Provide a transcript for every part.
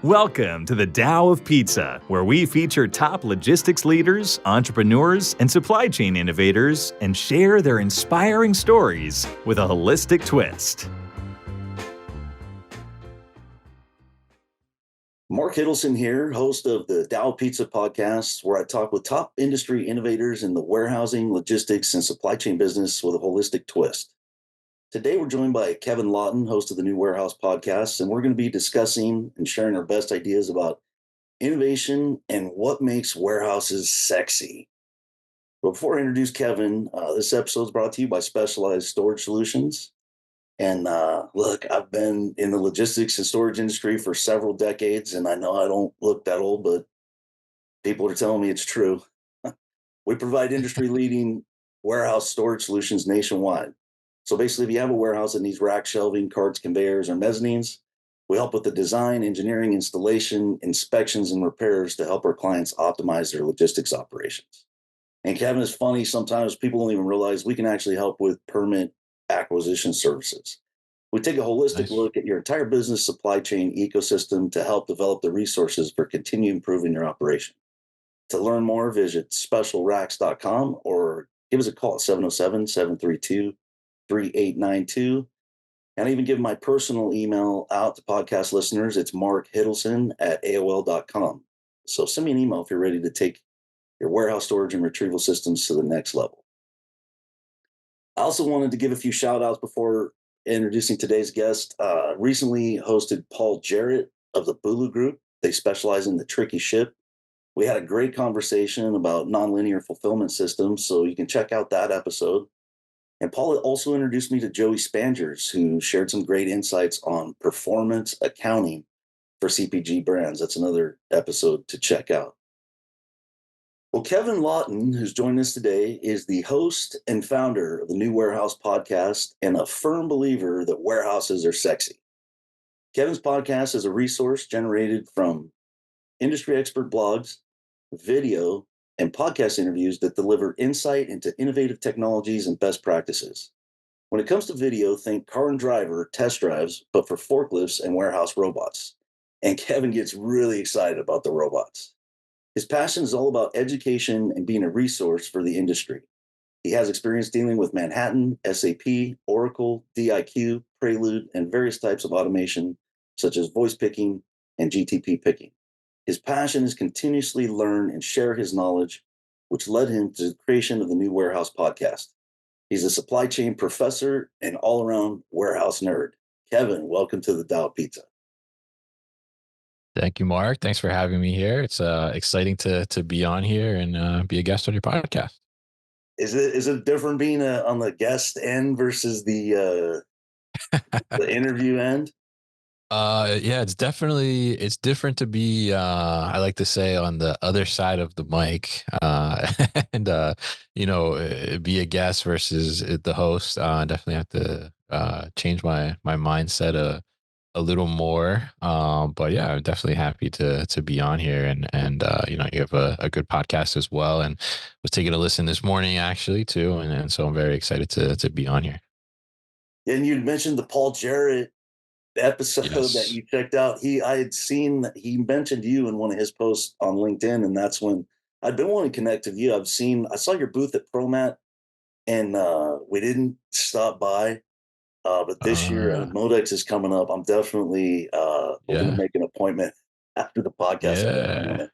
Welcome to the Tao of Pizza, where we feature top logistics leaders, entrepreneurs, and supply chain innovators and share their inspiring stories with a holistic twist. Mark Hiddleson here, host of the Tao Pizza podcast, where I talk with top industry innovators in the warehousing, logistics, and supply chain business with a holistic twist. Today, we're joined by Kevin Lawton, host of the New Warehouse podcast, and we're going to be discussing and sharing our best ideas about innovation and what makes warehouses sexy. But before I introduce Kevin, this episode is brought to you by Specialized Storage Solutions. And look, I've been in the logistics and storage industry for several decades, and I know I don't look that old, but people are telling me it's true. We provide industry-leading warehouse storage solutions nationwide. So basically, if you have a warehouse that needs rack shelving, carts, conveyors, or mezzanines, we help with the design, engineering, installation, inspections, and repairs to help our clients optimize their logistics operations. And Kevin, is funny, sometimes people don't even realize we can actually help with permit acquisition services. We take a holistic look at your entire business supply chain ecosystem to help develop the resources for continue improving your operation. To learn more, visit specialracks.com or give us a call at 707-732-3892. And I even give my personal email out to podcast listeners. It's markhiddleson@aol.com. So send me an email if you're ready to take your warehouse storage and retrieval systems to the next level. I also wanted to give a few shout outs before introducing today's guest. Recently hosted Paul Jarrett of the Bulu Group. They specialize in the tricky ship. We had a great conversation about nonlinear fulfillment systems, so you can check out that episode. And Paul also introduced me to Joey Spangers, who shared some great insights on performance accounting for CPG brands. That's another episode to check out. Well, Kevin Lawton, who's joined us today, is the host and founder of the New Warehouse podcast and a firm believer that warehouses are sexy. Kevin's podcast is a resource generated from industry expert blogs, video, and podcast interviews that deliver insight into innovative technologies and best practices. When it comes to video, think car and driver test drives, but for forklifts and warehouse robots. And Kevin gets really excited about the robots. His passion is all about education and being a resource for the industry. He has experience dealing with Manhattan, SAP, Oracle, IQ Prelude, and various types of automation, such as voice picking and GTP picking. His passion is continuously learn and share his knowledge, which led him to the creation of the New Warehouse podcast. He's a supply chain professor and all-around warehouse nerd. Kevin, welcome to the Tao Pizza. Thank you, Mark. Thanks for having me here. It's exciting to be on here and be a guest on your podcast. Is it different being on the guest end versus the interview end? Yeah, it's different to be I like to say on the other side of the mic and be a guest versus the host. Definitely have to change my mindset a little more. But yeah, I'm definitely happy to be on here and you have a good podcast as well, and was taking a listen this morning actually too. And so I'm very excited to be on here. And you mentioned the Paul Jarrett episode that you checked out. I had seen that he mentioned you in one of his posts on LinkedIn, and that's when I'd been wanting to connect with you. I saw your booth at ProMat, and we didn't stop by. But this year, Modex is coming up. I'm definitely we're going to make an appointment after the podcast. Yeah,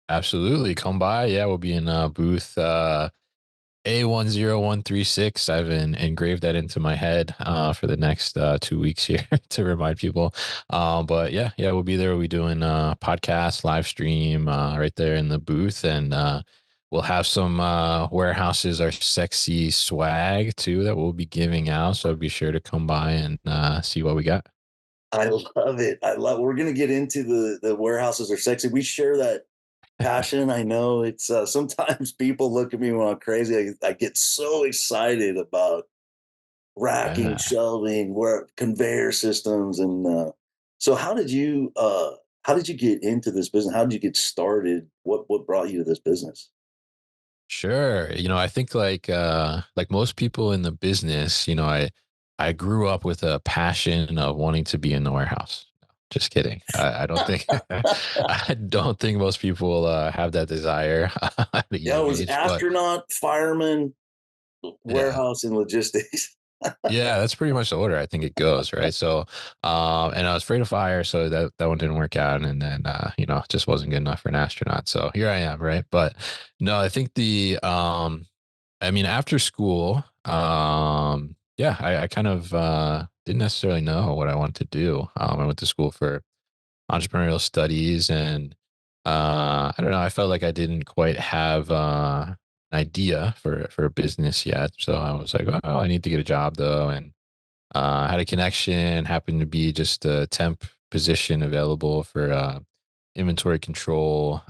absolutely. Come by. Yeah, we'll be in booth A10136. I've engraved that into my head for the next 2 weeks here to remind people. But yeah, we'll be there. We'll be doing podcast, live stream right there in the booth, and we'll have some warehouses are sexy swag too that we'll be giving out. So be sure to come by and see what we got. I love it. We're going to get into the warehouses are sexy. We share that passion. I know it's sometimes people look at me when I'm crazy. I get so excited about racking, shelving, conveyor systems, and so how did you get into this business? How did you get started? What brought you to this business? Sure. I think like most people in the business, I grew up with a passion of wanting to be in the warehouse. Just kidding. I don't think I don't think most people have that desire at a Yeah, it young was age. But astronaut, fireman, yeah, warehouse, and logistics. yeah, that's pretty much the order I think it goes, right? So, and I was afraid of fire, so that one didn't work out, and then it just wasn't good enough for an astronaut. So here I am, right? But no, I think I mean, after school, yeah, I kind of didn't necessarily know what I wanted to do. I went to school for entrepreneurial studies, and I don't know, I felt like I didn't quite have an idea for a business yet. So I was like, oh, I need to get a job though, and I had a connection, happened to be just a temp position available for inventory control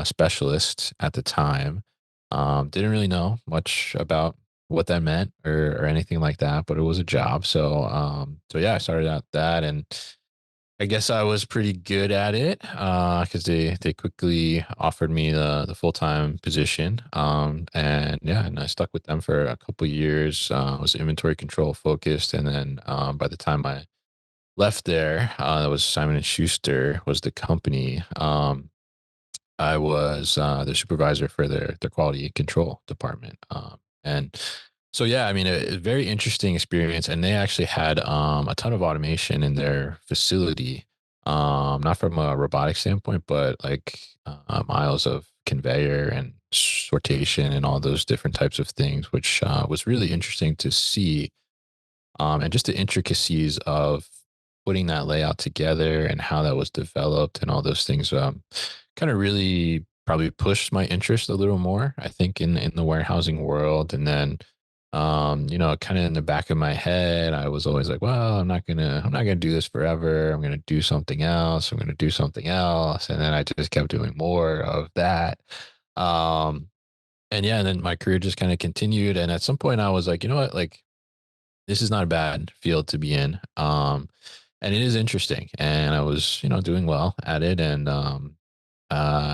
specialist at the time. Didn't really know much about what that meant or anything like that, but it was a job. So yeah, I started out that, and I guess I was pretty good at it because they quickly offered me the full time position. And yeah, and I stuck with them for a couple of years. Was inventory control focused, and then by the time I left there, that was Simon and Schuster was the company. I was the supervisor for their quality control department. And so, yeah, I mean, a very interesting experience. And they actually had a ton of automation in their facility, not from a robotic standpoint, but like miles of conveyor and sortation and all those different types of things, which was really interesting to see, and just the intricacies of putting that layout together and how that was developed and all those things kind of really probably pushed my interest a little more, I think, in the warehousing world. And then kind of in the back of my head, I was always like, well, I'm not gonna do this forever. I'm gonna do something else. I'm gonna do something else. And then I just kept doing more of that. Um and yeah, and then my career just kind of continued. And at some point I was like, you know what, like this is not a bad field to be in. And it is interesting. And I was, doing well at it. And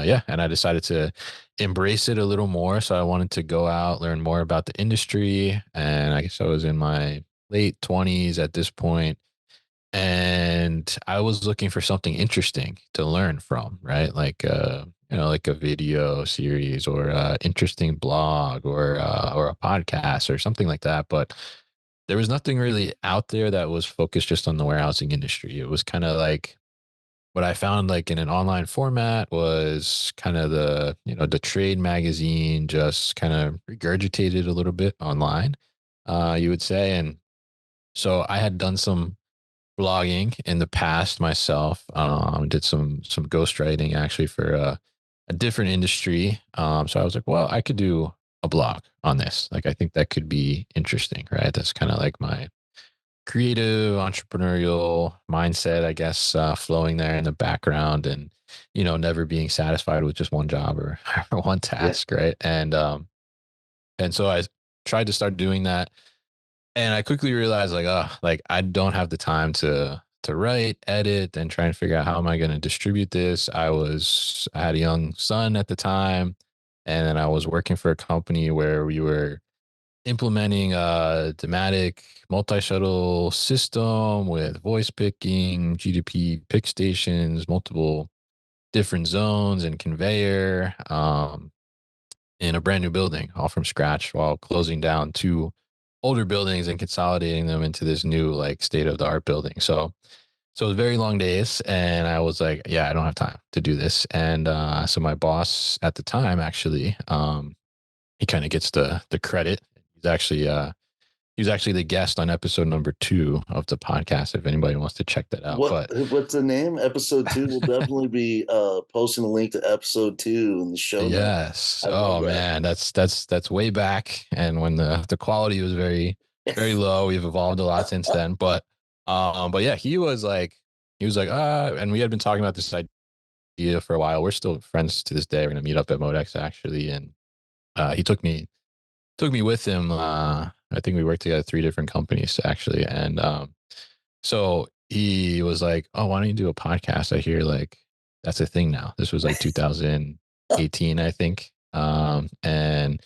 yeah, and I decided to embrace it a little more. So I wanted to go out, learn more about the industry. And I guess I was in my late 20s at this point, and I was looking for something interesting to learn from, right? Like like a video series or a interesting blog or a podcast or something like that. But there was nothing really out there that was focused just on the warehousing industry. It was kind of like what I found like in an online format was kind of the trade magazine just kind of regurgitated a little bit online, you would say. And so I had done some blogging in the past myself, did some ghostwriting actually for a different industry. So I was like, well, I could do a blog on this. Like, I think that could be interesting, right? That's kind of like my creative entrepreneurial mindset, I guess, flowing there in the background, and never being satisfied with just one job or, or one Yeah. task, right? And so I tried to start doing that, and I quickly realized like, oh, like I don't have the time to write, edit, and try and figure out how am I going to distribute this. I had a young son at the time, and then I was working for a company where we were implementing a thematic multi-shuttle system with voice picking, GDP pick stations, multiple different zones and conveyor, in a brand new building, all from scratch, while closing down two older buildings and consolidating them into this new like state of the art building. So it was very long days, and I was like, yeah, I don't have time to do this. And so my boss at the time, actually, he kind of gets the credit. He's actually he was actually the guest on episode number 2 of the podcast, if anybody wants to check that out. But What's the name? Episode 2. We'll definitely be posting a link to episode 2 in the show notes. yes, I love oh that. man, that's way back, and when the quality was very very low. We've evolved a lot since then, but yeah, he was like and we had been talking about this idea for a while. We're still friends to this day. We're gonna meet up at Modex actually, and he took me with him. I think we worked together 3 different companies actually, and so he was like, "Oh, why don't you do a podcast? I hear like that's a thing now." This was like 2018, I think. And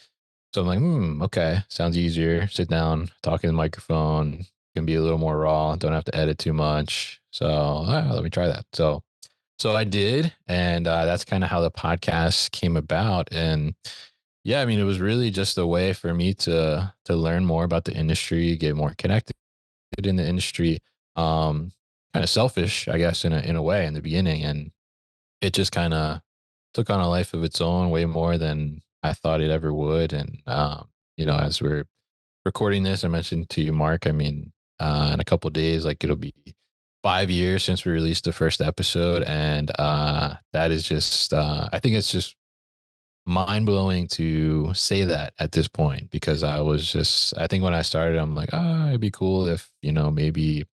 so I'm like, okay, sounds easier. Sit down, talk in the microphone, can be a little more raw. Don't have to edit too much. So let me try that. So I did, and that's kind of how the podcast came about. And yeah, I mean, it was really just a way for me to learn more about the industry, get more connected in the industry. Um, Kind of selfish, I guess, in a way in the beginning, and it just kind of took on a life of its own, way more than I thought it ever would. And as we're recording this, I mentioned to you, Mark. I mean, in a couple of days, like it'll be 5 years since we released the first episode, and that is just, I think it's just mind blowing to say that at this point because I think when I started, I'm like, it'd be cool if maybe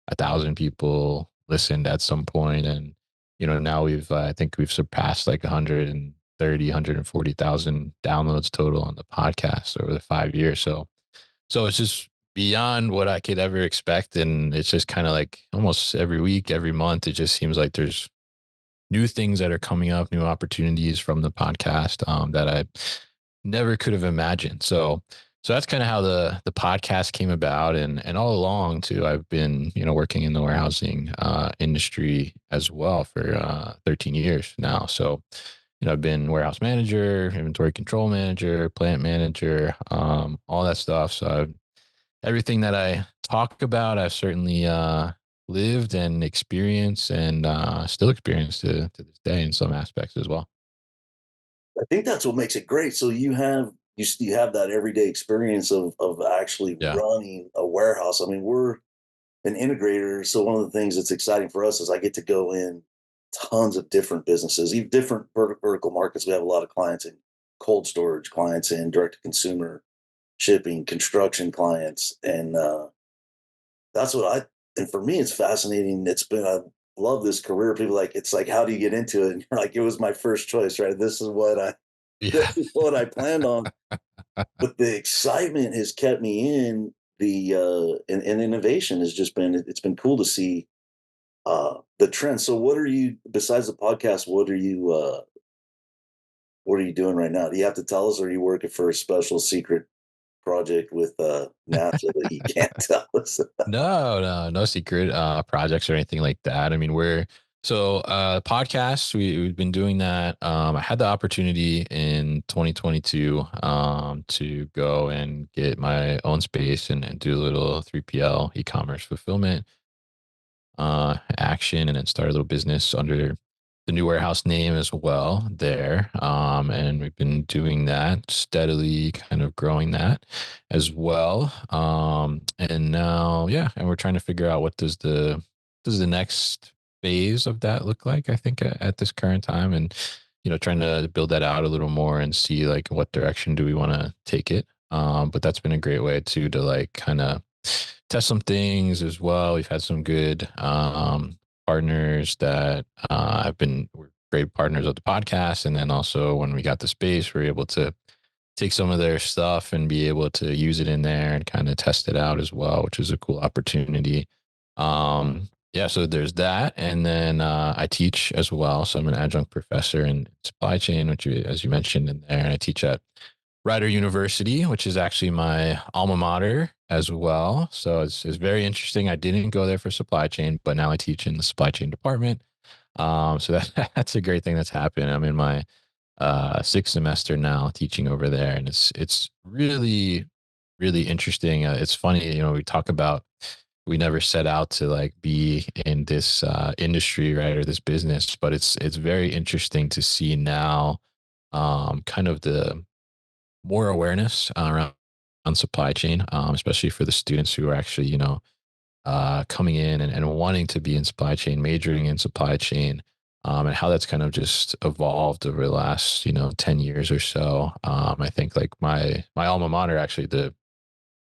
1,000 people listened at some point, and now I think we've surpassed like 140,000 downloads total on the podcast over the 5 years. So it's just beyond what I could ever expect. And it's just kind of like almost every week, every month, it just seems like there's new things that are coming up, new opportunities from the podcast that I never could have imagined. So that's kind of how the podcast came about. And all along too, I've been, working in the warehousing industry as well for 13 years now. So, I've been warehouse manager, inventory control manager, plant manager, all that stuff. So everything that I talk about, I've certainly lived and experienced and still experience to this day in some aspects as well. I think that's what makes it great. So you have that everyday experience of actually Yeah. running a warehouse. I mean, we're an integrator, so one of the things that's exciting for us is I get to go in tons of different businesses, even different vertical markets. We have a lot of clients in cold storage, clients in direct to consumer shipping, construction clients, and that's what I and for me, it's fascinating. I love this career. People like it's like, how do you get into it? And you're like, it was my first choice, right? Yeah. This is what I planned on. But the excitement has kept me in and innovation has just been it's been cool to see the trend. So what are you besides the podcast, what are you doing right now? Do you have to tell us or are you working for a special secret project with NASA that you can't tell us? No secret projects or anything like that. I mean, podcasts, we've been doing that. I had the opportunity in 2022 to go and get my own space and do a little 3PL e-commerce fulfillment action, and then start a little business under the new warehouse name as well there. And we've been doing that steadily, kind of growing that as well. And now, yeah, and we're trying to figure out what does the next phase of that look like, I think at this current time. And, trying to build that out a little more and see like what direction do we want to take it. But that's been a great way too, to like kind of test some things as well. We've had some good partners that were great partners of the podcast. And then also when we got the space, we are able to take some of their stuff and be able to use it in there and kind of test it out as well, which is a cool opportunity. Yeah, so there's that. And then I teach as well. So I'm an adjunct professor in supply chain, as you mentioned in there. And I teach at Rider University, which is actually my alma mater as well. So it's very interesting. I didn't go there for supply chain, but now I teach in the supply chain department. So that's a great thing that's happened. I'm in my sixth semester now teaching over there, and it's really really interesting. It's funny, we talk about we never set out to like be in this industry, right, or this business, but it's very interesting to see now, kind of the more awareness around on supply chain, especially for the students who are actually, coming in and wanting to be in supply chain, majoring in supply chain, and how that's kind of just evolved over the last, 10 years or so. I think like my alma mater, actually,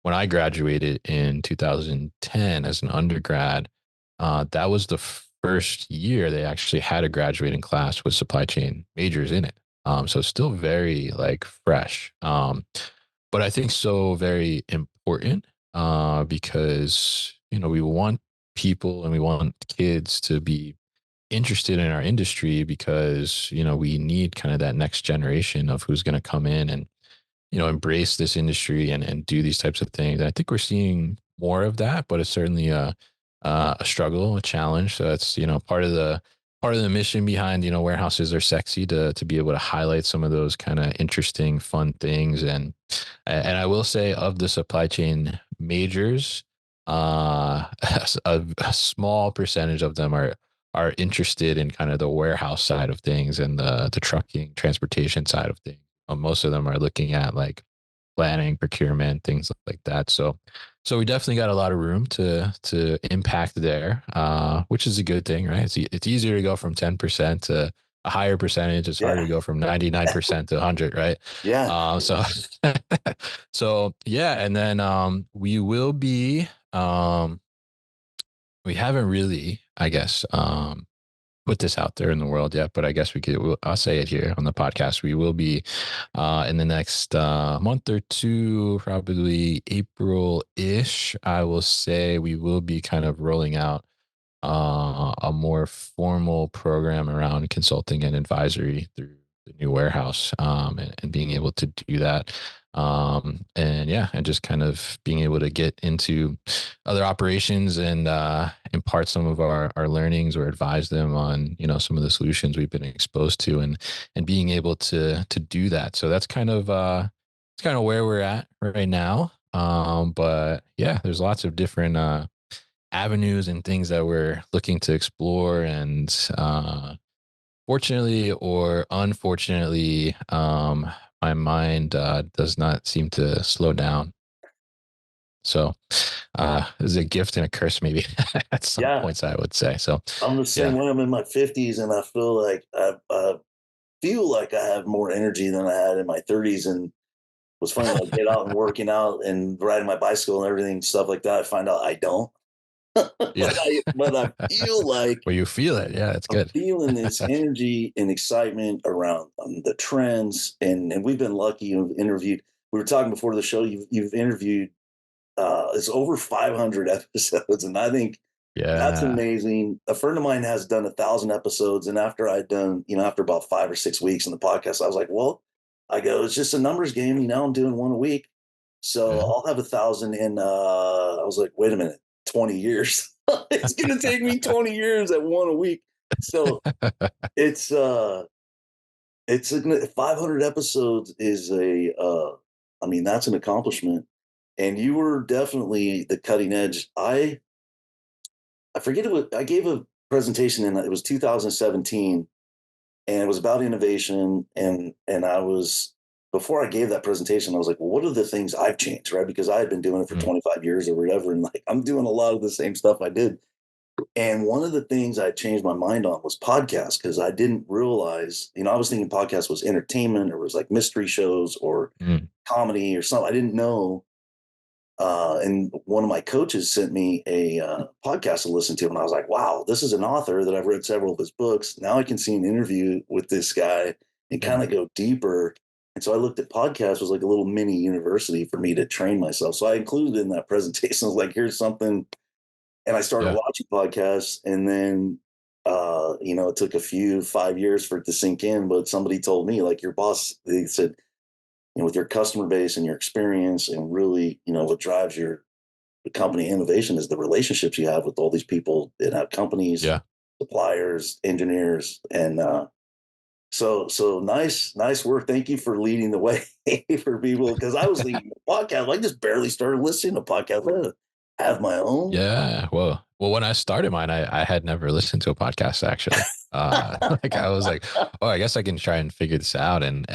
when I graduated in 2010 as an undergrad, that was the first year they actually had a graduating class with supply chain majors in it. So still very like fresh. But I think so very important because, we want people and we want kids to be interested in our industry because, we need kind of that next generation of who's going to come in and, embrace this industry and do these types of things. And I think we're seeing more of that, but it's certainly a struggle, a challenge. So it's, part of the mission behind, warehouses are sexy, to be able to highlight some of those kind of interesting, fun things. And I will say, of the supply chain majors, a small percentage of them are interested in kind of the warehouse side of things and the trucking transportation side of things. Most of them are looking at like planning, procurement, things like that. So we definitely got a lot of room to impact there, which is a good thing, right? It's easier to go from 10% to a higher percentage. It's harder Yeah. to go from 99% to 100, right? Yeah. So so yeah, and then we will be we haven't really, I guess, put this out there in the world yet, but I guess I'll say it here on the podcast. We will be in the next month or two, probably April-ish, I will say we will be kind of rolling out a more formal program around consulting and advisory through the new warehouse, and being able to do that. And yeah, and just kind of being able to get into other operations and impart some of our learnings or advise them on, some of the solutions we've been exposed to, and being able to do that. So that's kind of it's kind of where we're at right now. But yeah, there's lots of different avenues and things that we're looking to explore. And fortunately or unfortunately, my mind does not seem to slow down. So is a gift and a curse, maybe at some Yeah. points, I would say. So I'm the same yeah. way. I'm in my 50s, and I feel like I have more energy than I had in my 30s. And was funny, like get out and working out and riding my bicycle and everything, stuff like that. I find out I don't. but Yeah. I feel like Well, you feel it. Yeah, it's I'm good. feeling this energy and excitement around the trends, and we've been lucky. You've interviewed. We were talking before the show. You've interviewed. It's over 500 episodes, and I think that's Yeah. amazing. A friend of mine has done 1,000 episodes, and after I'd done, after about 5 or 6 weeks in the podcast, I was like, well, I go, it's just a numbers game. I'm doing one a week, so Yeah. I'll have 1,000 in. I was like, wait a minute, 20 years. It's going to take me 20 years at one a week. So it's 500 episodes is that's an accomplishment, and you were definitely the cutting edge. I forget it was, I gave a presentation, and it was 2017, and it was about innovation. And I was, before I gave that presentation, I was like, well, what are the things I've changed, right? Because I had been doing it for Mm, 25 years or whatever, and like I'm doing a lot of the same stuff I did. And one of the things I changed my mind on was podcasts, because I didn't realize, I was thinking podcast was entertainment, or was like mystery shows or mm, comedy or something. I didn't know. And one of my coaches sent me a podcast to listen to, and I was like, "Wow, this is an author that I've read several of his books. Now I can see an interview with this guy and kind mm. of go deeper." And so I looked at podcasts was like a little mini university for me to train myself. So I included in that presentation, I was like, "Here's something," and I started Yeah. watching podcasts, and then it took 5 years for it to sink in. But somebody told me, like, your boss, they said, with your customer base and your experience, and really, what drives your the company innovation is the relationships you have with all these people that have companies, Yeah. suppliers, engineers, and so nice work. Thank you for leading the way for people, because I was leading the podcast. I just barely started listening to podcasts. I had to have my own. Yeah. Well, when I started mine, I had never listened to a podcast actually. Like I was like, oh, I guess I can try and figure this out. And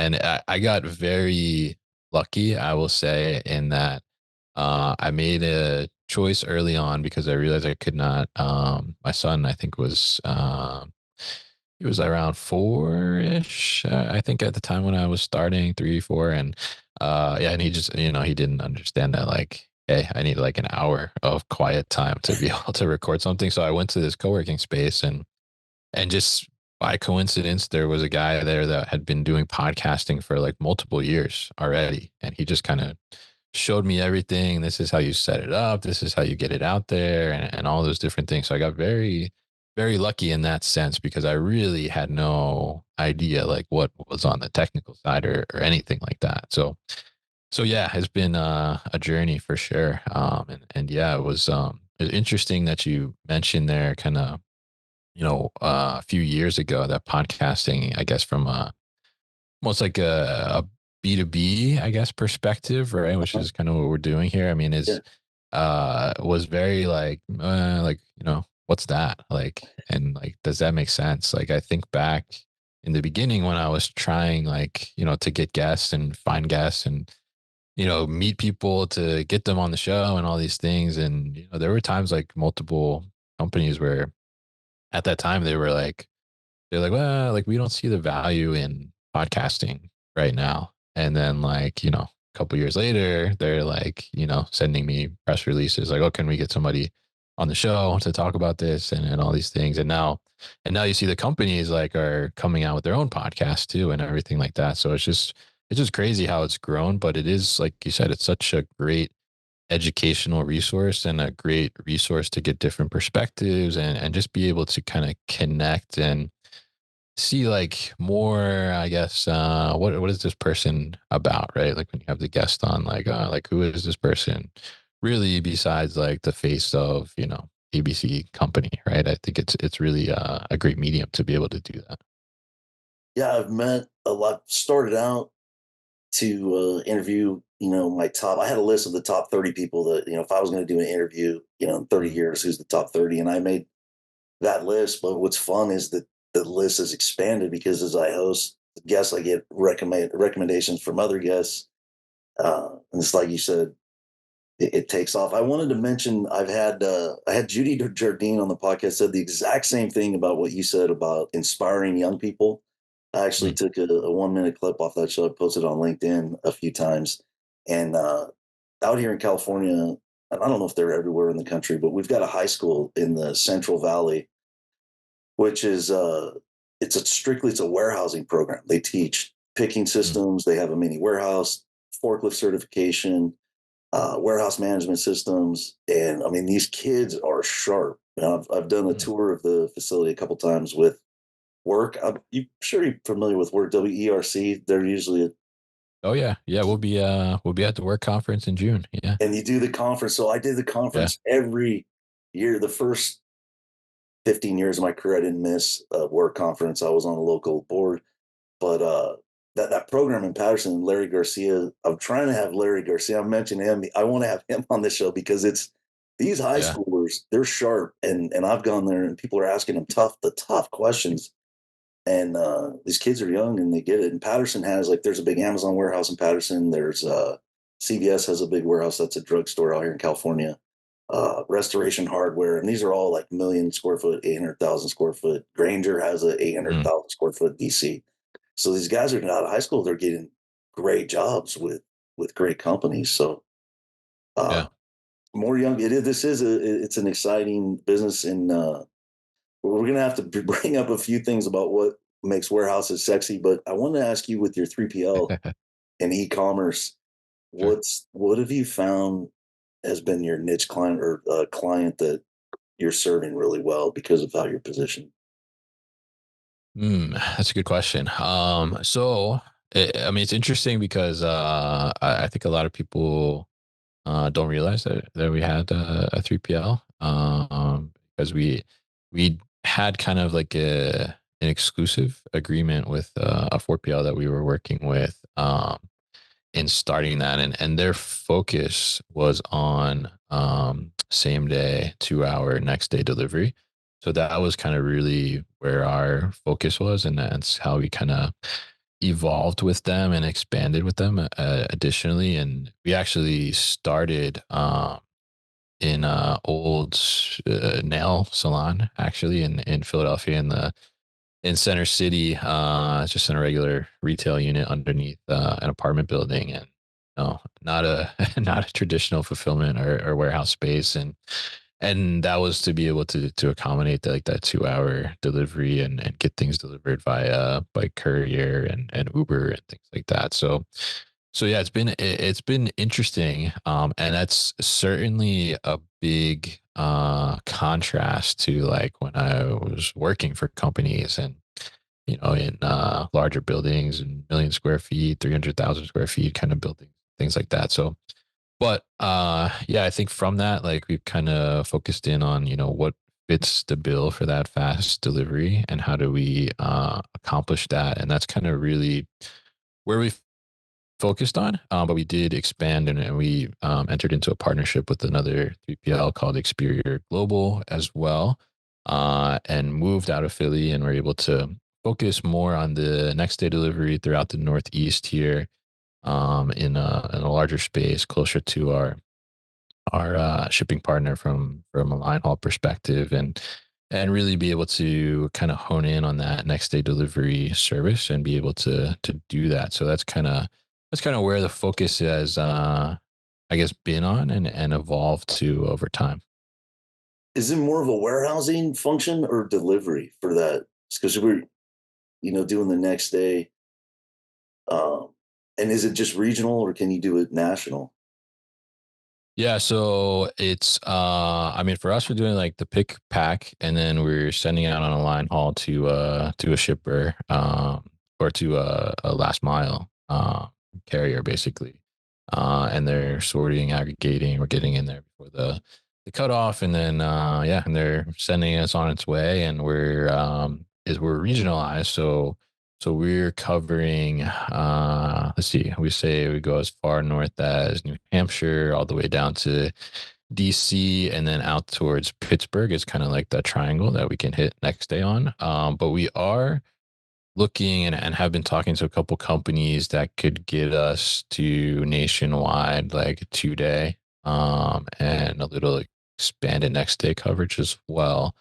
I got very lucky, I will say, in that I made a choice early on because I realized I could not. My son, I think, he was around four-ish, I think, at the time when I was starting, 3, 4, and yeah, and he just, he didn't understand that, like, hey, I need like an hour of quiet time to be able to record something. So I went to this co-working space, and just by coincidence, there was a guy there that had been doing podcasting for like multiple years already, and he just kind of showed me everything. This is how you set it up. This is how you get it out there, and all those different things. So I got very, very lucky in that sense, because I really had no idea like what was on the technical side, or anything like that. So yeah, it's been a journey for sure. And yeah, it was interesting that you mentioned there kind of, a few years ago that podcasting, I guess from almost like a B2B, I guess, perspective, right? Which Uh-huh. is kind of what we're doing here. I mean, Yeah. is was very like, what's that? Like, and like, does that make sense? Like, I think back in the beginning when I was trying like, to get guests and find guests and, meet people to get them on the show and all these things. And, there were times like multiple companies where at that time they're like, well, like we don't see the value in podcasting right now. And then like, a couple years later, they're like, sending me press releases like, oh, can we get somebody on the show to talk about this and all these things. And now you see the companies like are coming out with their own podcast too and everything like that. So it's just crazy how it's grown, but it is like you said, it's such a great educational resource and a great resource to get different perspectives and just be able to kind of connect and see like more, I guess, what is this person about, right? Like when you have the guest on, like who is this person really besides like the face of, ABC company, right? I think it's really a great medium to be able to do that. Yeah, I've met a lot. Started out to interview, my top. I had a list of the top 30 people that, if I was going to do an interview, in 30 Mm, years, who's the top 30, and I made that list. But what's fun is that the list has expanded because as I host guests, I get recommendations from other guests, and it's like you said, it takes off. I wanted to mention I had Judy Jardine on the podcast said the exact same thing about what you said about inspiring young people. I actually mm, took a 1 minute clip off that show. I posted on LinkedIn a few times, and out here in California, and I don't know if they're everywhere in the country, but we've got a high school in the Central Valley, which is it's a warehousing program. They teach picking mm, systems. They have a mini warehouse, forklift certification, warehouse management systems, and I mean these kids are sharp. I've done a mm. tour of the facility a couple times with work. You sure you're familiar with work WERC? They're usually Oh yeah, yeah. We'll be at the work conference in June. Yeah, and you do the conference. So I did the yeah, conference every year. The first 15 years of my career, I didn't miss a work conference. I was on a local board, but that program in Patterson, Larry Garcia. I'm trying to have Larry Garcia. I mentioned him. I want to have him on the show because it's these high yeah, schoolers. They're sharp, and I've gone there, and people are asking them the tough questions. And these kids are young, and they get it. And Patterson has like there's a big Amazon warehouse in Patterson. There's CVS has a big warehouse that's a drugstore out here in California. Restoration Hardware, and these are all like million square foot, 800,000 square foot. Granger has a mm, 800,000 square foot DC. So these guys are out of high school. They're getting great jobs with great companies. So uh, yeah. more young. It is. This is it's an exciting business, and we're gonna have to bring up a few things about what makes warehouses sexy. But I want to ask you with your 3PL and e-commerce, Sure. what have you found has been your niche client or client that you're serving really well because of how you're positioned? That's a good question. So I mean, it's interesting because I think a lot of people don't realize that we had a 3PL because we had kind of like an exclusive agreement with a 4PL that we were working with in starting that, and their focus was on same day, 2 hour, next day delivery. So that was kind of really where our focus was, and that's how we kind of evolved with them and expanded with them additionally. And we actually started in a old nail salon actually in Philadelphia in Center City, just in a regular retail unit underneath an apartment building, and no, not a not a traditional fulfillment or warehouse space, and that was to be able to accommodate like that 2 hour delivery and get things delivered via by courier and Uber and things like that. So yeah, it's been interesting, and that's certainly a big contrast to like when I was working for companies and in larger buildings and million square feet, 300,000 square feet kind of buildings. things like that. So, but yeah, I think from that, like we've kind of focused in on, what fits the bill for that fast delivery and how do we accomplish that. And that's kind of really where we've focused on. But we did expand and we entered into a partnership with another 3PL called Experior Global as well, and moved out of Philly, and we're able to focus more on the next day delivery throughout the Northeast here, in a larger space closer to our shipping partner from a line haul perspective, and really be able to kind of hone in on that next day delivery service and be able to do that. So that's kind of where the focus has, I guess, been on and evolved to over time. Is it more of a warehousing function or delivery for that? Because we're, doing the next day. Um, and is it just regional or can you do it national? Yeah, so it's I mean, for us we're doing like the pick pack, and then we're sending out on a line haul to a shipper, or to a last mile carrier basically. And they're sorting, aggregating, we're getting in there before the cutoff, and then yeah, and they're sending us on its way, and we're regionalized. So we're covering, let's see, we say we go as far north as New Hampshire, all the way down to DC, and then out towards Pittsburgh is kind of like that triangle that we can hit next day on. But we are looking and have been talking to a couple companies that could get us to nationwide, like 2 day, and a little expanded next day coverage as well.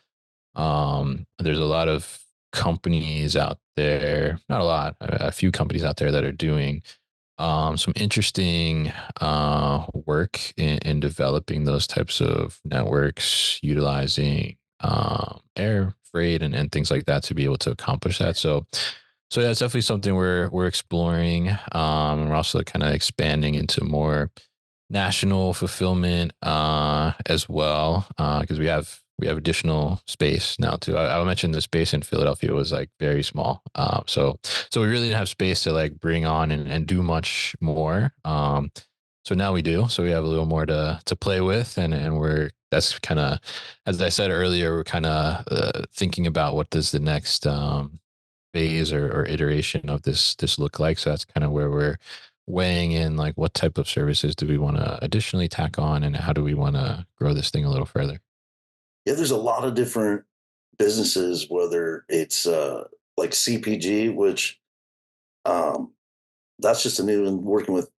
There's a lot of companies out there, not a lot, a few companies out there that are doing some interesting work in developing those types of networks, utilizing air freight and things like that to be able to accomplish that. So yeah, it's definitely something we're exploring. We're also kind of expanding into more national fulfillment as well, because we have additional space now too. I mentioned the space in Philadelphia was like very small, so we really didn't have space to like bring on and do much more. So now we do. So we have a little more to play with, and that's kind of, as I said earlier, we're kind of thinking about what does the next phase or iteration of this look like. So that's kind of where we're weighing in, like what type of services do we want to additionally tack on, and how do we want to grow this thing a little further. Yeah, there's a lot of different businesses, whether it's like CPG, which um, that's just a new one working with,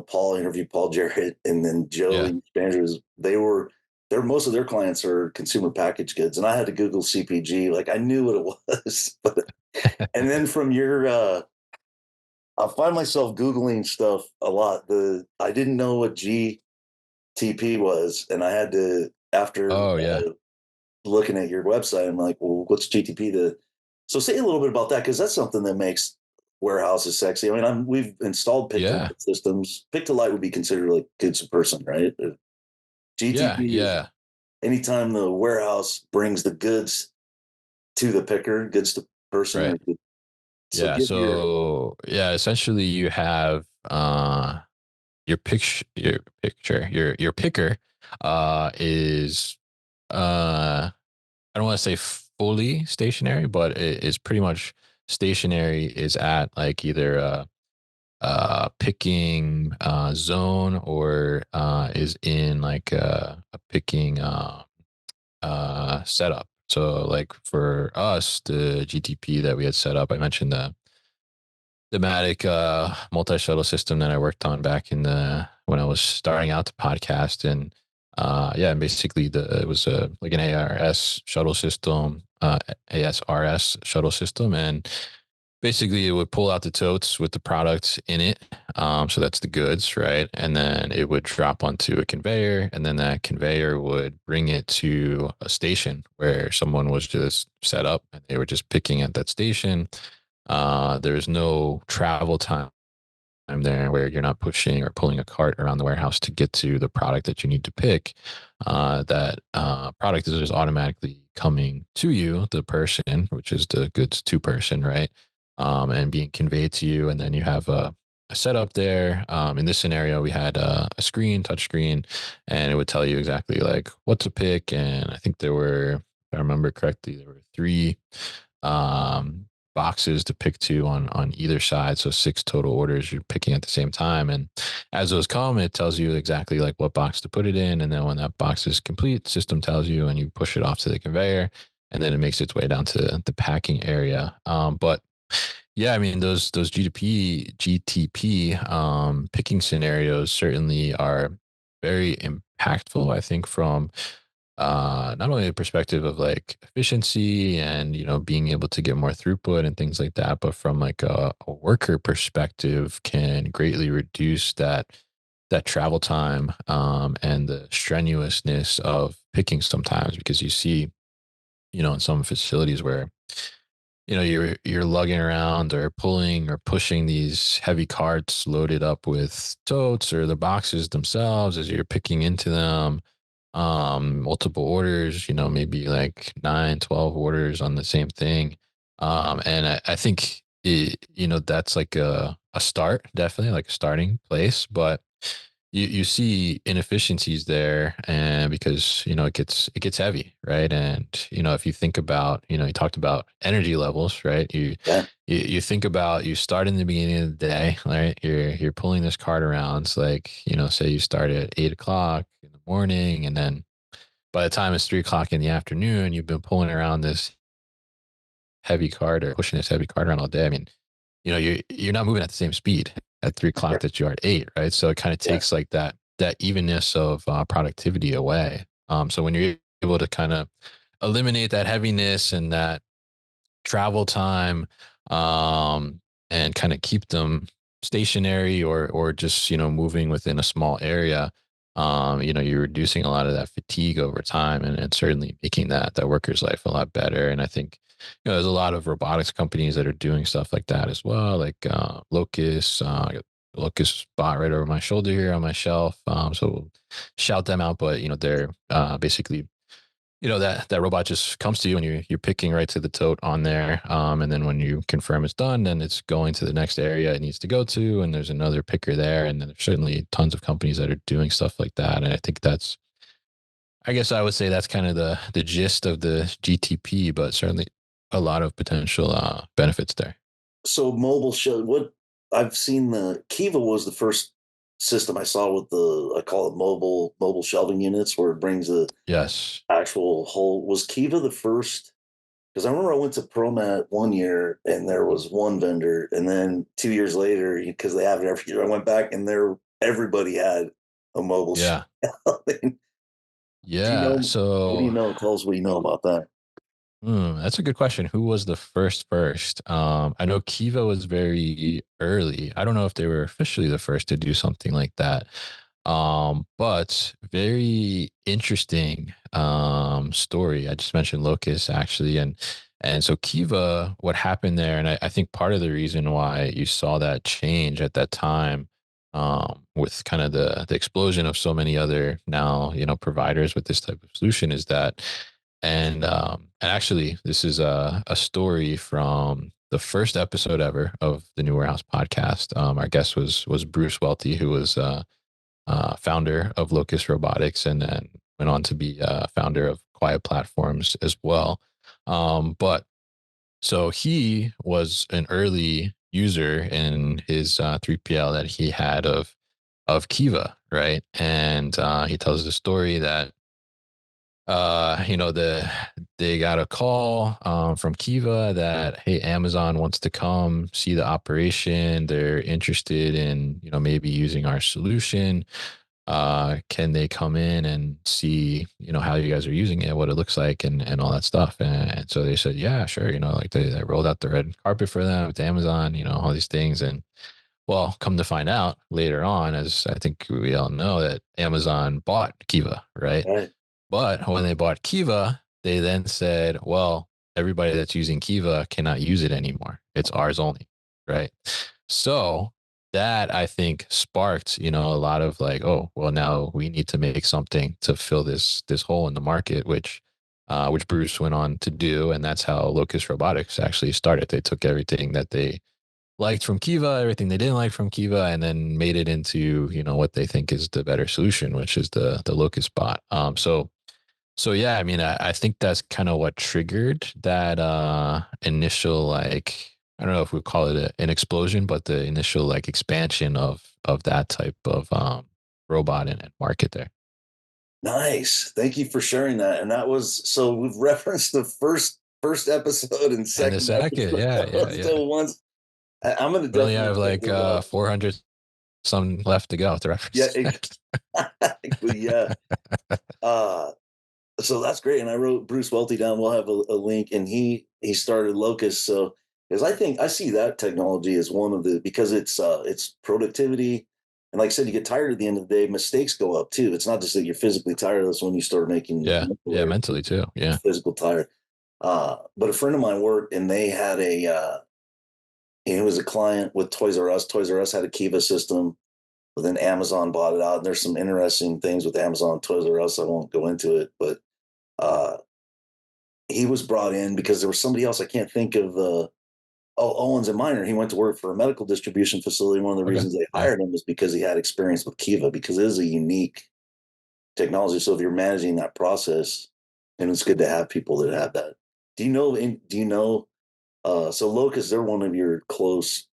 Paul interviewed Paul Jarrett and then Yeah. Joey Spangers. They're most of their clients are consumer packaged goods. And I had to Google CPG, like I knew what it was. And then from your I find myself Googling stuff a lot. I didn't know what GTP was, and I had to after Oh yeah. looking at your website. I'm like, well, what's GTP? So say a little bit about that because that's something that makes warehouses sexy. I mean, we've installed pick to Yeah. light systems. Pick to light would be considered like goods to person, right? Yeah. GTP is Yeah. anytime the warehouse brings the goods to the picker, goods to person. Right. So Yeah. give your So yeah, essentially you have your picker is I don't want to say fully stationary, but it is pretty much stationary, is at like either a picking zone, or is in like a picking setup. So like for us, the GTP that we had set up, I mentioned the Matic multi-shuttle system that I worked on back in the when I was starting out the podcast. And yeah, and basically it was like an ARS shuttle system, ASRS shuttle system, and basically it would pull out the totes with the product in it. So that's the goods, right? And then it would drop onto a conveyor, and then that conveyor would bring it to a station where someone was just set up and they were just picking at that station. There's no travel time there where you're not pushing or pulling a cart around the warehouse to get to the product that you need to pick. That product is just automatically coming to you, the person, which is the goods to person, right? And being conveyed to you. And then you have a setup there. In this scenario, we had a screen, touch screen, and it would tell you exactly like what to pick. And I think there were, if I remember correctly, there were three um, boxes to pick to on either side. So six total orders you're picking at the same time. And as those come, it tells you exactly like what box to put it in. And then when that box is complete, the system tells you, and you push it off to the conveyor, and then it makes its way down to the packing area. But yeah, I mean those GTP picking scenarios certainly are very impactful. I think from not only the perspective of like efficiency and being able to get more throughput and things like that, but from like a worker perspective, can greatly reduce that travel time and the strenuousness of picking sometimes, because you see in some facilities where you're lugging around or pulling or pushing these heavy carts loaded up with totes or the boxes themselves as you're picking into them, multiple orders, maybe like 9, 12 orders on the same thing. And I think that's like a start, definitely like a starting place, but you see inefficiencies there, and because it gets heavy, right? And if you think about, you talked about energy levels, right? Yeah. You think about, you start in the beginning of the day, right? You're pulling this cart around. It's like, say you start at 8 o'clock in the morning, and then by the time it's 3 o'clock in the afternoon, you've been pulling around this heavy cart or pushing this heavy cart around all day. I mean, you're not moving at the same speed at 3 o'clock that you are at 8, right? So it kind of Yeah. takes like that evenness of productivity away. So when you're able to kind of eliminate that heaviness and that travel time, and kind of keep them stationary or just moving within a small area, you're reducing a lot of that fatigue over time, and certainly making that worker's life a lot better. And I think there's a lot of robotics companies that are doing stuff like that as well, like Locus. I got Locus bot right over my shoulder here on my shelf, so we'll shout them out. But they're basically, that robot just comes to you, and you're picking right to the tote on there, and then when you confirm it's done, then it's going to the next area it needs to go to, and there's another picker there. And then there's certainly tons of companies that are doing stuff like that. And I think I guess I would say that's kind of the gist of the GTP, but certainly a lot of potential benefits there. So mobile show, what I've seen, the Kiva was the first system I saw with the, I call it mobile shelving units, where it brings the Yes. actual whole. Was Kiva the first? Because I remember I went to ProMat one year and there was one vendor, and then 2 years later, because they have it every year, I went back and everybody had a mobile Yeah. shelving. Do you Yeah. know? What do you So know? Tell us what you know about that. That's a good question. Who was the first? I know Kiva was very early. I don't know if they were officially the first to do something like that. But very interesting story. I just mentioned Locus actually, and so Kiva, what happened there, and I think part of the reason why you saw that change at that time, with kind of the explosion of so many other now providers with this type of solution, is that, and actually, this is a story from the first episode ever of the New Warehouse podcast. Our guest was Bruce Welty, who was founder of Locus Robotics, and then went on to be founder of Quiet Platforms as well. But so he was an early user in his 3PL that he had of Kiva, right? And he tells the story that they got a call from Kiva that, hey, Amazon wants to come see the operation. They're interested in maybe using our solution. Can they come in and see how you guys are using it, what it looks like, and all that stuff? And so they said, yeah, sure. Like they rolled out the red carpet for them with Amazon, all these things. And well, come to find out later on, as I think we all know, that Amazon bought Kiva, right? Right. But when they bought Kiva, they then said, well, everybody that's using Kiva cannot use it anymore. It's ours only. Right. So that, I think, sparked, a lot of like, oh, well, now we need to make something to fill this hole in the market, which Bruce went on to do. And that's how Locus Robotics actually started. They took everything that they liked from Kiva, everything they didn't like from Kiva, and then made it into, you know, what they think is the better solution, which is the Locust bot. So yeah, I mean, I think that's kind of what triggered that initial, like, I don't know if we call it an explosion, but the initial like expansion of that type of robot and market there. Nice. Thank you for sharing that. And that was, so we've referenced the first episode and And the second second, yeah, yeah, episode. yeah. So once I'm gonna We only definitely have check like those out. 400 some left to go to Yeah, reference. exactly. Yeah. Uh so that's great. And I wrote Bruce Welty down. We'll have a link, and he started Locust. So because I think I see that technology as one of the, because it's productivity. And like I said, you get tired at the end of the day, mistakes go up too. It's not just that you're physically tired, that's when you start making Yeah, mental yeah, errors, mentally too. Yeah, physical tired. But a friend of mine worked, and they had he was a client with Toys R Us. Toys R Us had a Kiva system, but then Amazon bought it out. And there's some interesting things with Amazon Toys R Us. I won't go into it, but uh, he was brought in because there was somebody else, I can't think of the, Owens and Minor. He went to work for a medical distribution facility. One of the okay, reasons they yeah. hired him was because he had experience with Kiva, because it is a unique technology. So if you're managing that process, and it's good to have people that have that. Do you know so Locust, they're one of your close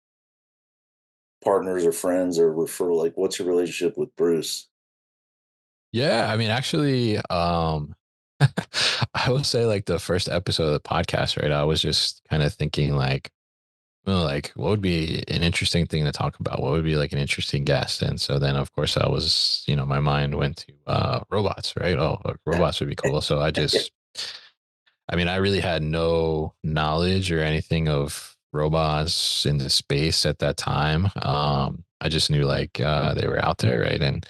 partners or friends or referral? Like, what's your relationship with Bruce? Yeah, I mean, actually, I would say like the first episode of the podcast, right? I was just kind of thinking like, well, like what would be an interesting thing to talk about? What would be like an interesting guest? And so then, of course, I was, you know, my mind went to robots, right? Oh, like, robots would be cool. So I mean, I really had no knowledge or anything of robots in the space at that time. I just knew like they were out there, right?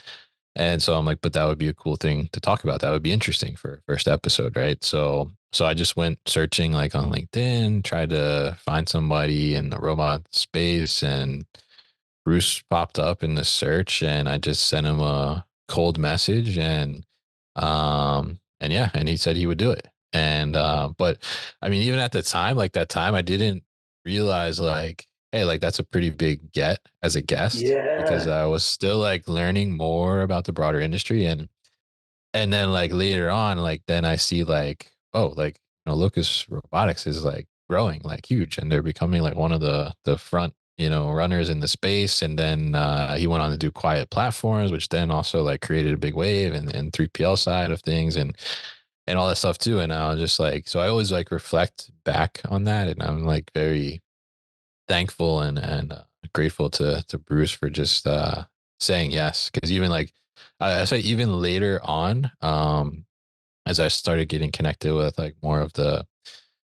And so I'm like, but that would be a cool thing to talk about. That would be interesting for first episode, right? So I just went searching like on LinkedIn, tried to find somebody in the robot space, and Bruce popped up in the search, and I just sent him a cold message, and yeah, and he said he would do it. And but I mean, even at the time, like that time, I didn't realize like, hey, like that's a pretty big get as a guest, because Yeah. I was still like learning more about the broader industry. And then like later on, like then I see like, oh, like, you know, Lucas Robotics is like growing like huge, and they're becoming like one of the front, you know, runners in the space. And then he went on to do quiet platforms, which then also like created a big wave and 3PL side of things and all that stuff too. And I was just like, so I always like reflect back on that, and I'm like very thankful and grateful to Bruce for just saying yes. Because even like I say, even later on, as I started getting connected with like more of the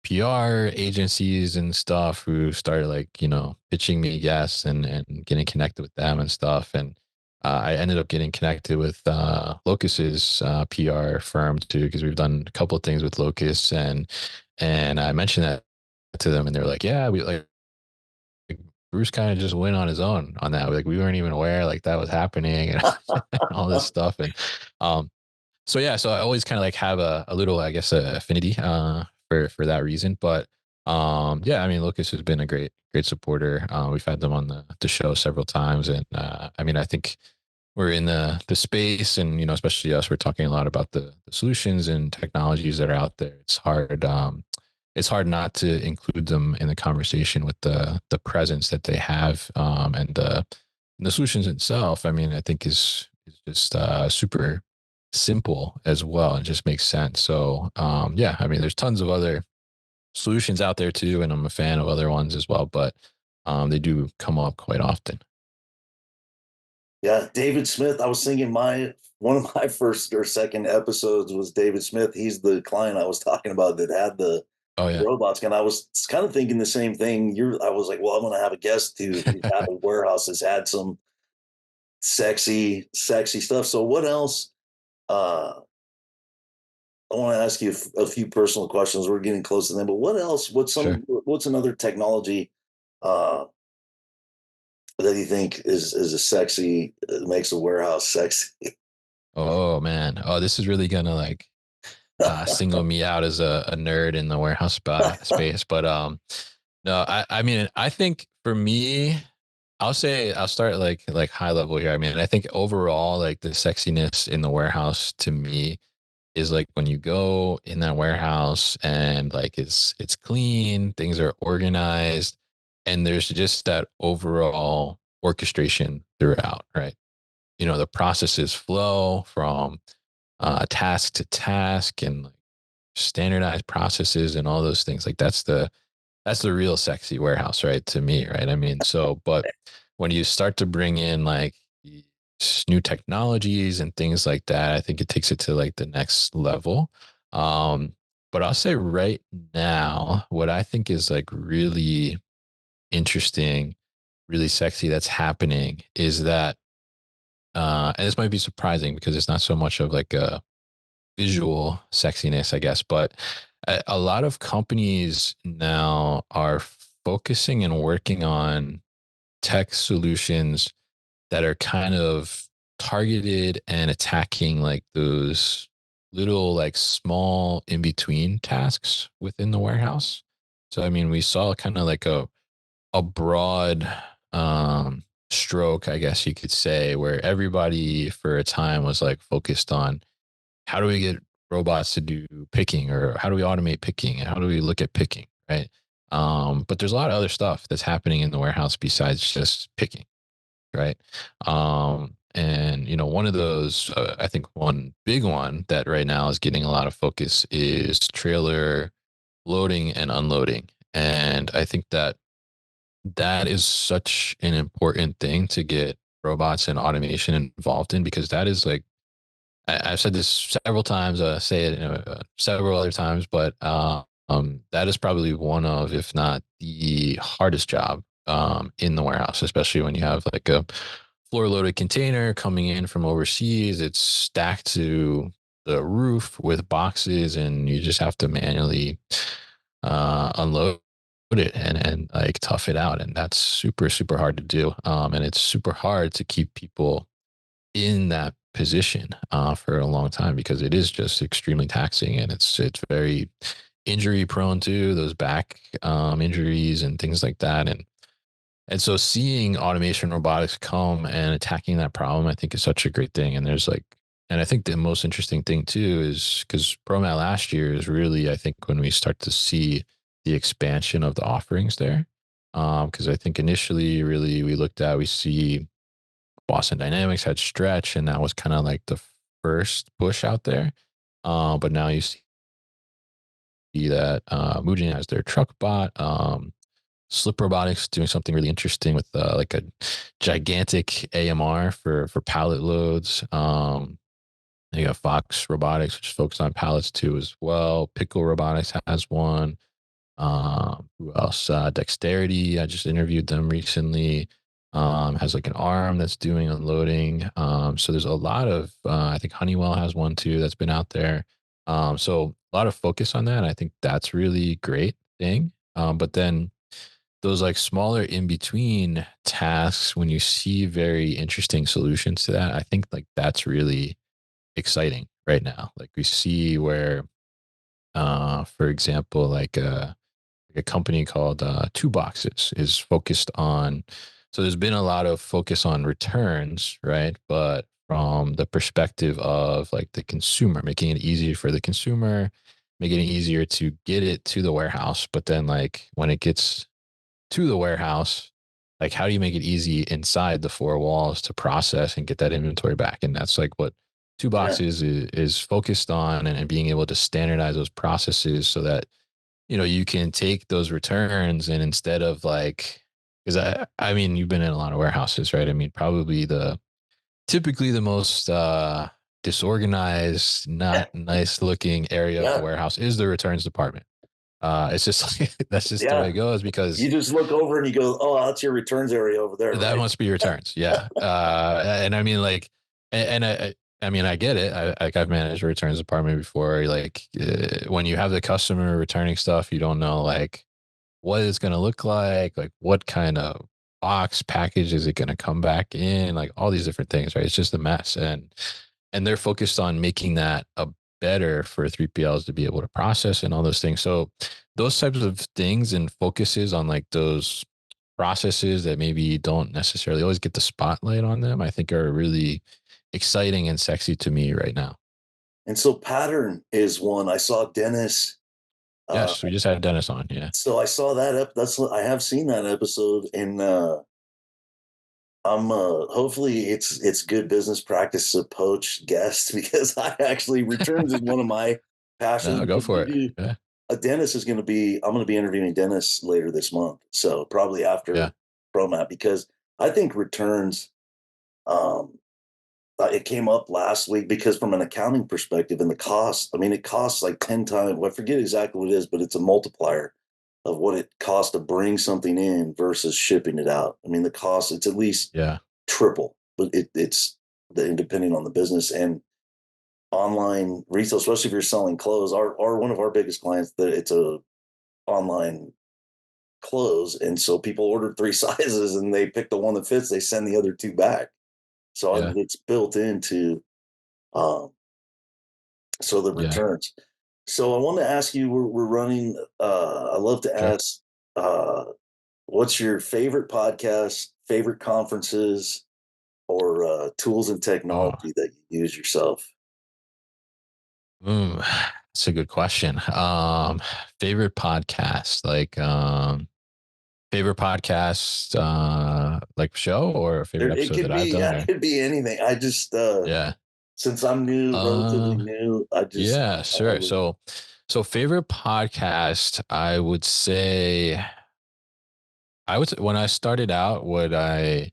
PR agencies and stuff, who started like, you know, pitching me guests and getting connected with them and stuff. And I ended up getting connected with Locust's PR firm too, because we've done a couple of things with Locust, and I mentioned that to them, and they're like, yeah, we like Bruce kind of just went on his own on that. Like we weren't even aware like that was happening and all this stuff. And um, so yeah, so I always kind of like have a little, I guess, affinity for that reason. But yeah, I mean, Lucas has been a great supporter. We've had them on the show several times, and I mean, I think we're in the space, and you know, especially us, we're talking a lot about the solutions and technologies that are out there. It's hard not to include them in the conversation with the presence that they have, and the solutions itself. I mean, I think is just super simple as well, and just makes sense. So yeah, I mean, there's tons of other solutions out there too, and I'm a fan of other ones as well, but they do come up quite often. Yeah, David Smith. I was thinking my one of my first or second episodes was David Smith. He's the client I was talking about that had the Oh yeah. robots, and I was kind of thinking the same thing. I was like, well, I'm going to have a guest who's had a warehouse that's had some sexy stuff. So what else? Uh, I want to ask you a few personal questions. We're getting close to them, but what else? Sure. What's another technology uh, that you think is a sexy, makes a warehouse sexy? Oh man. Oh, this is really gonna like single me out as a nerd in the warehouse space. But no, I mean, I think For me, I'll start like high level here. I mean, I think overall, like the sexiness in the warehouse to me is like when you go in that warehouse and like it's clean, things are organized, and there's just that overall orchestration throughout, right? The processes flow from task to task and like standardized processes and all those things. Like that's the real sexy warehouse, right? To me, right? I mean, but when you start to bring in like these new technologies and things like that, I think it takes it to like the next level. Um, but I'll say right now, what I think is like really interesting, really sexy that's happening is that, and this might be surprising because it's not so much of like a visual sexiness, I guess. But a lot of companies now are focusing and working on tech solutions that are kind of targeted and attacking like those little like small in between tasks within the warehouse. So I mean, we saw kind of like a broad stroke, I guess you could say, where everybody for a time was like focused on how do we get robots to do picking, or how do we automate picking, and how do we look at picking, right? But there's a lot of other stuff that's happening in the warehouse besides just picking, right? And one of those, I think one big one that right now is getting a lot of focus is trailer loading and unloading. And I think that is such an important thing to get robots and automation involved in, because that is like, I've said this several times, say it several other times, but that is probably one of, if not the hardest job in the warehouse, especially when you have like a floor loaded container coming in from overseas. It's stacked to the roof with boxes, and you just have to manually unload it and like tough it out. And that's super, super hard to do. And it's super hard to keep people in that position for a long time, because it is just extremely taxing, and it's very injury prone to those back injuries and things like that. And so seeing automation robotics come and attacking that problem, I think is such a great thing. And I think the most interesting thing too is because ProMat last year is really, I think, when we start to see the expansion of the offerings there. Because I think initially, really, we see Boston Dynamics had Stretch, and that was kind of like the first push out there. But now you see that Mujin has their truck bot. Slip Robotics doing something really interesting with like a gigantic AMR for pallet loads. You got Fox Robotics, which is focused on pallets too as well. Pickle Robotics has one. Who else? Dexterity. I just interviewed them recently. Has like an arm that's doing unloading. So there's a lot of. I think Honeywell has one too that's been out there. So a lot of focus on that. I think that's really great thing. But then those like smaller in between tasks, when you see very interesting solutions to that, I think like that's really exciting right now. Like we see where, for example, like a company called Two Boxes is focused on. So there's been a lot of focus on returns, right? But from the perspective of like the consumer, making it easier for the consumer, making it easier to get it to the warehouse. But then like when it gets to the warehouse, like how do you make it easy inside the four walls to process and get that inventory back? And that's like what Two Yeah. Boxes is focused on, and being able to standardize those processes so that you can take those returns, and instead of like, because I mean you've been in a lot of warehouses, right? I mean probably the typically the most disorganized, not nice looking area of the Yeah. warehouse is the returns department. It's just like that's just the way Yeah. it goes, You because just look over and you go, oh, that's your returns area over there, that right? must be returns. Yeah. And I mean, like, and I mean, I get it. I've managed a returns department before. Like, when you have the customer returning stuff, you don't know, like, what it's going to look like what kind of box package is it going to come back in, like all these different things, right? It's just a mess. And they're focused on making that a better for 3PLs to be able to process and all those things. So those types of things and focuses on like those processes that maybe don't necessarily always get the spotlight on them, I think are really exciting and sexy to me right now. And so pattern is one. I saw Dennis. Uh, Yes, we just had Dennis on. Yeah. so I saw that that's what I have seen that episode, and I'm hopefully it's good business practice to poach guests because I actually returns is one of my passions No, go because for we it. do Yeah. Dennis is going to be I'm going to be interviewing Dennis later this month. So probably Yeah. after ProMat because I think returns um it came up last week because from an accounting perspective and the cost, I mean it costs like 10 times, well, I forget exactly what it is, but it's a multiplier of what it costs to bring something in versus shipping it out. I mean the cost it's at least Yeah. triple, but it's depending on the business and online retail, especially if you're selling clothes. Our one of our biggest clients that it's a online clothes, and so people ordered three sizes and they pick the one that fits. They send the other two back, so Yeah. it's built into um, so the Yeah. returns. So I want to ask you, we're running. I love to Sure. ask, uh, what's your favorite podcast, favorite conferences, or tools and Oh, technology that you use yourself? that's a good question. Favorite podcast, favorite podcast, like show or favorite It episode could that I've be, done yeah, it or could be anything. I just yeah. since I'm new, relatively Uh, new, I just yeah, I sure. would So favorite podcast, I would say when I started out, what I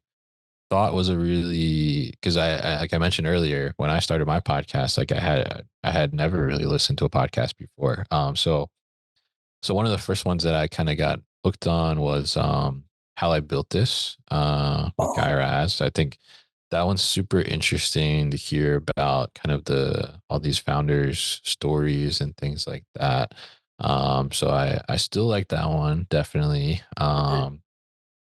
thought was a really because like I mentioned earlier, when I started my podcast, like I had never really listened to a podcast before. So one of the first ones that I kind of got hooked on was How I Built This with Guy oh Raz. I think that one's super interesting to hear about kind of the all these founders' stories and things like that. So I still like that one definitely. okay.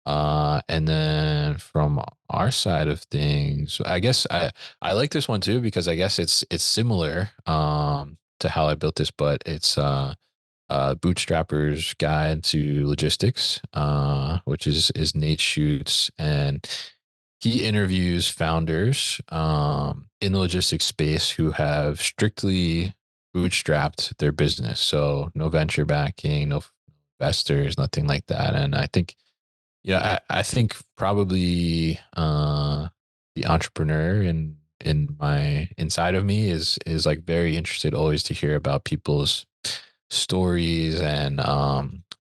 And then from our side of things, I guess I like this one too because I guess it's similar to How I Built This, but it's Bootstrapper's Guide to Logistics, which is Nate Schutz, and he interviews founders in the logistics space who have strictly bootstrapped their business. So no venture backing, no investors, nothing like that. And I think, yeah, I think probably the entrepreneur in my inside of me is like very interested always to hear about people's stories and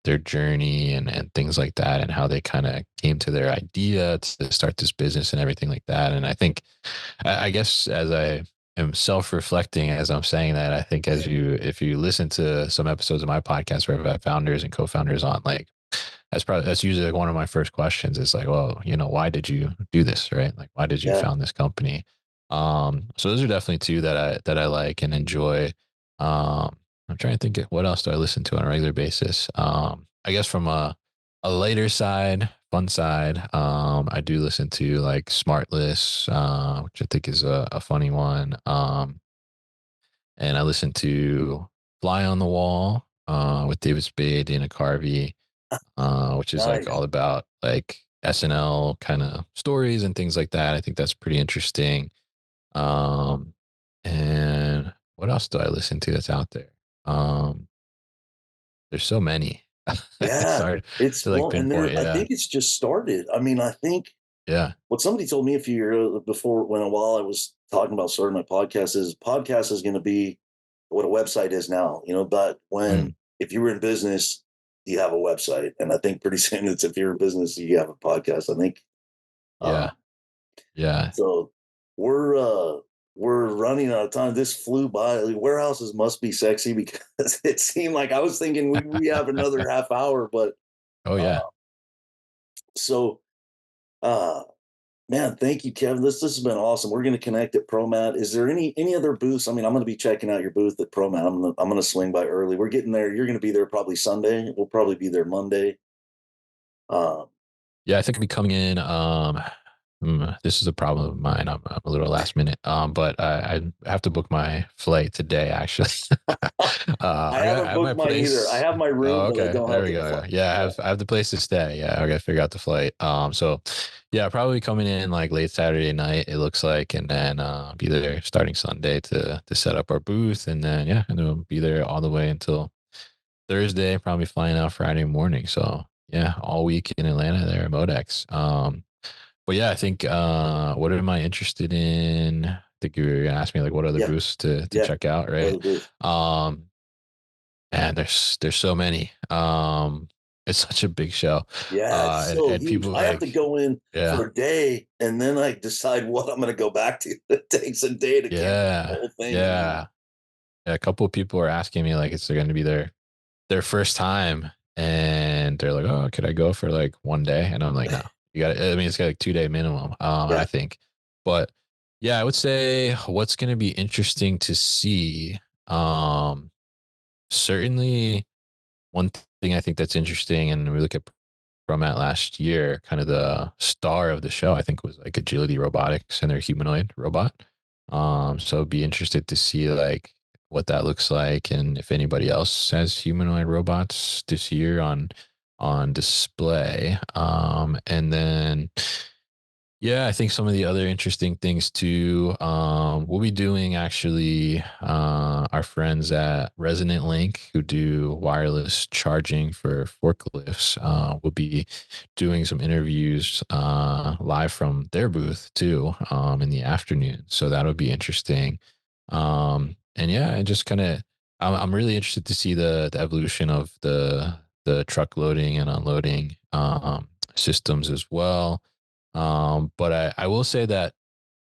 their journey and things like that and how they kind of came to their idea to start this business and everything like that. And I think I guess as I am self-reflecting as I'm saying that, I think as you if you listen to some episodes of my podcast where I've had founders and co-founders on, like that's usually like one of my first questions is like, well, why did you do this, right? Like, why did you Yeah, found this company? So those are definitely two that I like and enjoy. I'm trying to think of what else do I listen to on a regular basis. I guess from a lighter side, fun side, I do listen to like Smartless, which I think is a funny one. And I listen to Fly on the Wall, with David Spade, Dana Carvey, which is like nice. all about like SNL kind of stories and things like that. I think that's pretty interesting. Um, and what else do I listen to that's out there? Um, there's so many. It's Yeah, hard it's to like well, and pinpoint. there I Yeah. think it's just started. I mean, I think Yeah. what somebody told me a few years before when while I was talking about starting my podcast is going to be what a website is now, but when Mm, if you were in business, you have a website. And I think pretty soon it's if you're in business, you have a podcast. I think uh yeah. Yeah. so we're uh we're running out of time. This flew by. Like, warehouses must be sexy because it seemed like I was thinking we have another half hour, but Oh uh yeah. so uh man, thank you, Kevin. This has been awesome. We're going to connect at ProMat. Is there any other booths? I mean, I'm going to be checking out your booth at ProMat. I'm gonna swing by early. We're getting there. You're going to be there probably Sunday. We'll probably be there Monday. Uh, Yeah. I think I'll be coming in. this is a problem of mine. I'm a little last minute. But I have to book my flight today. Actually, I I haven't have my booked mine either. I place. have my Oh, room, but I okay. don't There have we the go. flight. Yeah, Yeah. I have the place to stay. Yeah, I gotta figure out the flight. So yeah, probably coming in like late Saturday night. It looks like, and then be there starting Sunday to set up our booth, and then yeah, and then we'll be there all the way until Thursday. Probably flying out Friday morning. So yeah, all week in Atlanta there at Modex. But yeah, I think what am I interested in? I think you were gonna ask me like what other Yeah. booths to Yeah. check out, Go right? to the booth. Um, and there's so many. It's such a big show. Yeah, it's so And huge. people I have to like, go in yeah, for a day and then I decide what I'm going to go back to. It takes a day to camp the yeah, whole thing. yeah. Yeah, a couple of people are asking me like it's going to be their first time, and they're like, "Oh, could I go for like one day?" And I'm like, "No, you got. I mean, it's got like 2 day minimum. I Yeah. think, but yeah, I would say what's going to be interesting to see. Um, Certainly, one thing I think that's interesting, and we look at from that last year, kind of the star of the show, I think was like Agility Robotics and their humanoid robot. So I'd be interested to see like what that looks like and if anybody else has humanoid robots this year on display. And then yeah, I think some of the other interesting things too. We'll be doing actually our friends at Resonant Link who do wireless charging for forklifts. Will be doing some interviews live from their booth too in the afternoon. So that'll be interesting. And yeah, I just kind of I'm really interested to see the evolution of the truck loading and unloading systems as well. But I will say that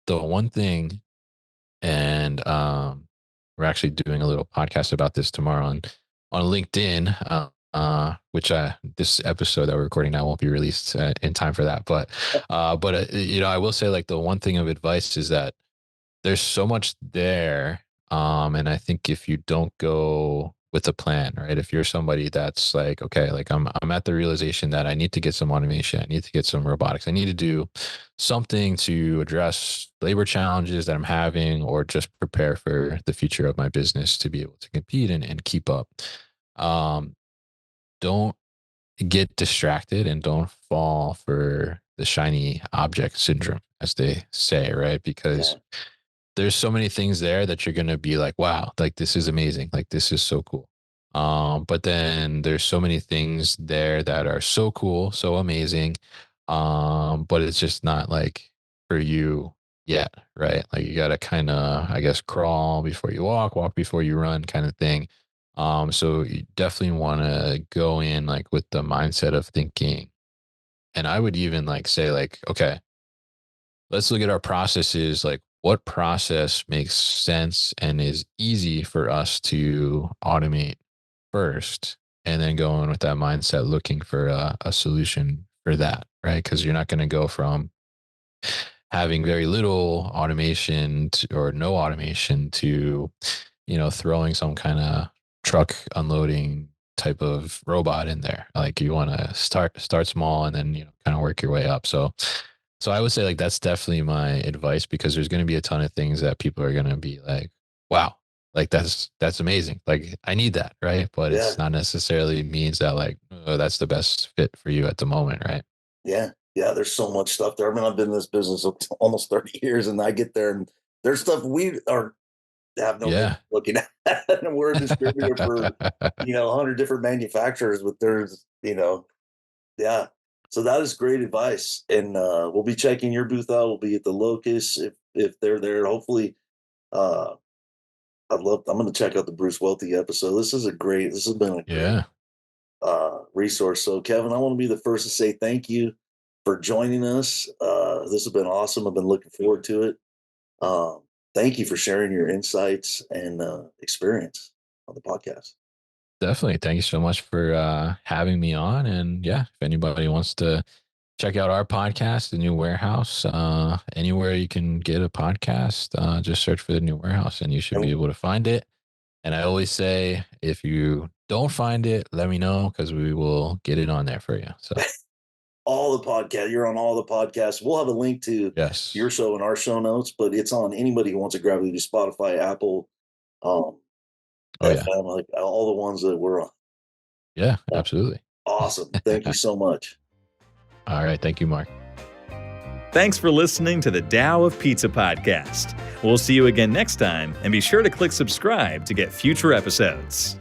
the one thing, and we're actually doing a little podcast about this tomorrow on LinkedIn, which this episode that we're recording now won't be released in time for that. But you know, I will say like the one thing of advice is that there's so much there. And I think if you don't go with a plan, right? If you're somebody that's like, okay, like I'm at the realization that I need to get some automation, I need to get some robotics, I need to do something to address labor challenges that I'm having, or just prepare for the future of my business to be able to compete and keep up. Um, don't get distracted and don't fall for the shiny object syndrome, as they say, right? Yeah. Because there's so many things there that you're gonna be like, wow, like this is amazing, like this is so cool. But then there's so many things there that are so cool, so amazing. But it's just not like for you yet, right? Like you gotta kind of, I guess, crawl before you walk before you run, kind of thing. So you definitely want to go in like with the mindset of thinking, and I would even like say like, okay, let's look at our processes. Like, what process makes sense and is easy for us to automate first, and then go in with that mindset, looking for a solution for that, right? Because you're not going to go from having very little automation or no automation to, you know, throwing some kind of truck unloading type of robot in there. Like you want to start small and then, you know, kind of work your way up. So I would say like that's definitely my advice, because there's going to be a ton of things that people are going to be like, wow, like that's amazing. Like I need that, right? But Yeah. it's not necessarily means that like, oh, that's the best fit for you at the moment, right? Yeah. Yeah. There's so much stuff there. I mean, I've been in this business almost 30 years and I get there and there's stuff we are have no business Yeah. looking at. And we're a distributor for, 100 different manufacturers, but there's, yeah. So that is great advice. And we'll be checking your booth out. We'll be at the Locust if they're there. Hopefully, uh, I'm going to check out the Bruce Welty episode. This has been a great Yeah. resource. So, Kevin, I want to be the first to say thank you for joining us. This has been awesome. I've been looking forward to it. Um, Thank you for sharing your insights and experience on the podcast. Definitely. Thank you so much for having me on. And yeah, if anybody wants to check out our podcast, The New Warehouse, anywhere you can get a podcast, just search for The New Warehouse and you should be And able to find it. And I always say, if you don't find it, let me know because we will get it on there for you. So all the podcast. You're on all the podcasts. We'll have a link to Yes. your show in our show notes, but it's on anybody who wants to grab it to Spotify, Apple, FM, like all the ones that we're on. Yeah, absolutely. Awesome. Thank you so much. All right. Thank you, Mark. Thanks for listening to the Tao of Pizza podcast. We'll see you again next time, and be sure to click subscribe to get future episodes.